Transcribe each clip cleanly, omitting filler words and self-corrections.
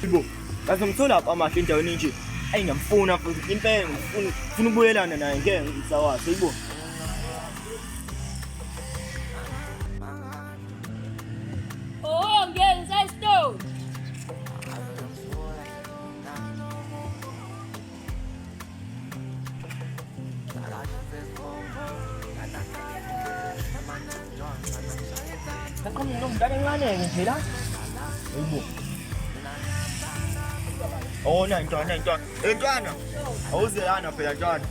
Yebo, ngizomthola amahle endaweni nje. Ayi ngiyamfuna futhi impela ngifuna ukubuyelana naye ngeke ngisawazi yebo. Oh, ngeke ngisayistone. Kamu nomdala ngane nje la. Yebo. Oh, ntwana. Ntwana. Awuzelana phela ntwana.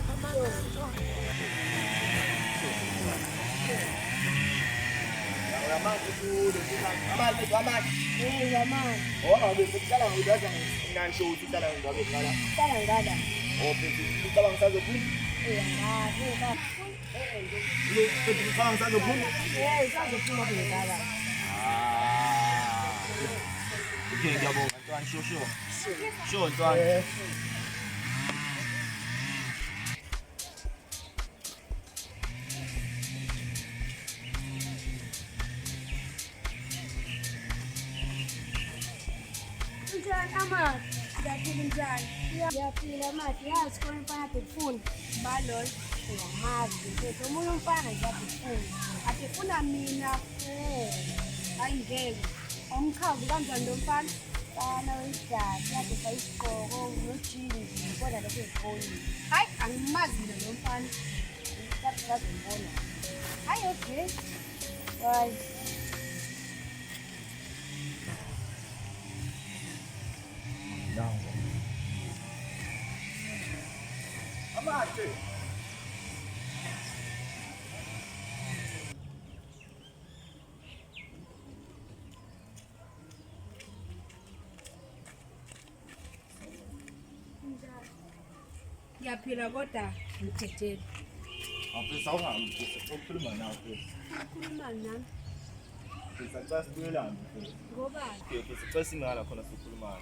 Amanzi. Ngamani. Oh, besiqala ngokudaza nginansho ukuthi uqala ngabe ngala. Qala ngada. Oh, bese uqala ngisazophuma. Ngathi ka. Uqala ngisazophuma. Usazophuma ngada. Okay, ngiyabonga ntwana, sure ntwana. Ama, siyaphila njani? Siyaphila manje, yazi khona umfana ade kufuna. Balol, uyamazi mfethu, omunye umfana nje ade kufuna. Ade funa mina, hayi ngeke. Omkhavu kanjani lo mfana? Fana wejazi, ade fayisigqoko, nojini, kodwa lokho ezifonini. Hayi, angimazi mina lo mfana. Ngizathatha ngibona. Hayi okay. Bye. Amahle. Ngiyaphila kodwa ngithethele. Afisa uhambe ukukhuluma nawe futhi. Ukhuluma nami Sicela sibuyelane futhi. ngobani? Okay, sicela singala khona sikhuluma.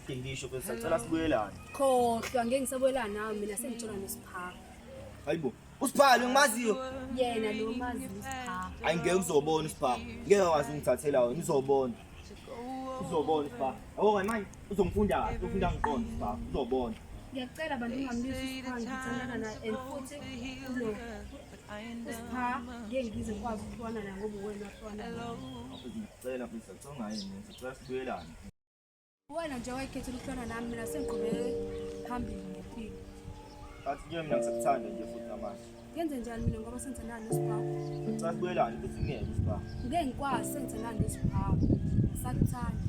Ngisho bese sicela sibuyelane. Khohlwa ngeke ngisabuyelana nawe mina sengithola nesipha. Hayibo, usiphalo ngimaziyo. Yena lo mazi isipha. Ayingeke uzobona usiphalo. Ngeke wazi ungithathela wena uzobona. Uzobona usiphalo. Yabo manje uzongifunda, ufunda ngiqonda usiphalo. Uzobona. Ngiyacela abantu ungamlisi isipha ngithandana naye and futhi lo isipha ngeke ngize kwazi ukubona naye ngoba wena afana. Ngicela mfisa singayini, sicela sibuyelane. Wena nje wayekhethela ukufana nami mina sengiqhubeke phambili ngempilo. Athi nje mina ngisakuthanda nje futhi namanje. Ngenze njani mina ngoba sengithandana nesipha? Sicela sibuyelane futhi ngeke usiphalo. Ngeke ngikwazi sengithandana nesipha. Sakuthanda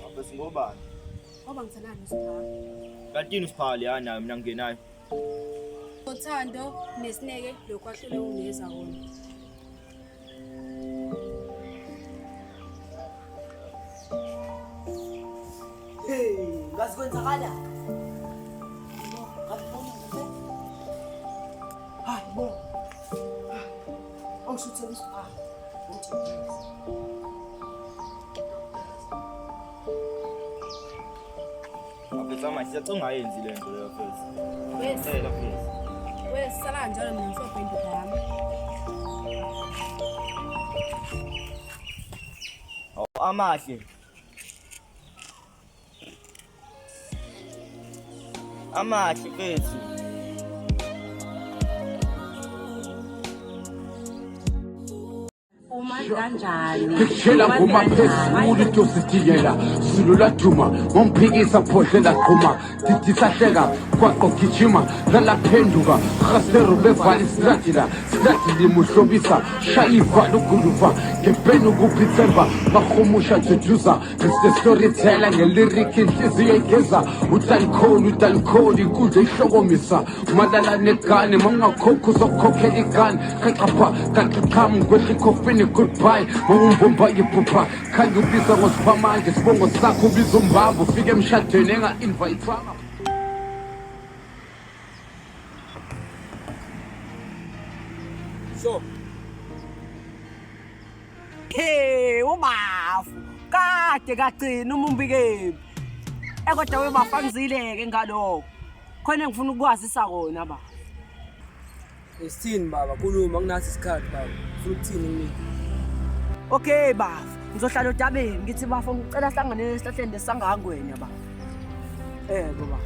Afisa ngobani? ngoba ngithandana nesipha. Kanti usiphalo yana mina ngingenayo. Uthando nesineke lokwahlule ungeza wona. Hey, ngazi kwenzakala. Hayi bo. Awushuthe isipha. Afisa manje siyacungayenzi le nto leyo futhi. Wesi Ngicela futhi. wesala njalo mina ngifike indoda yami. Amahle. Amahle mfethu. Ngishela ngumaphezulu ntositiyela silula duma ngomphikisa phodlela qhuma dithi sahleka kwaqogijima lalaphenduka khasero bevali stratila stratili muhlobisa shayiva luguluva ngempeni kupitsemba bahumusha jujuza the storyteller ngeliric inhliziyo igeza utankholi kuze ihlokomisa malala negane mangakhokho uzokhokhela igane kaqapha kaqiqhamu ngwehla ikhofini goodbye mawumbomba iphupha khanye ubiza ngosipha manje sibongo sakho ubiza umbamba ufike emshadweni enga-invayithwanga. So, Hey, ubafu. Kade kagcina umumbike. Kodwa webafangizileke ngalokho. Khona ngifuna ukwazisa kona ba. Sithini baba, khuluma kunasi isikhathi baba. Ufuna ukuthini kimi? Okay bafu, ngizohlala odabeni ngithi bafu ngicela hlangane esihlahleni lesangangwenya baba. Baba.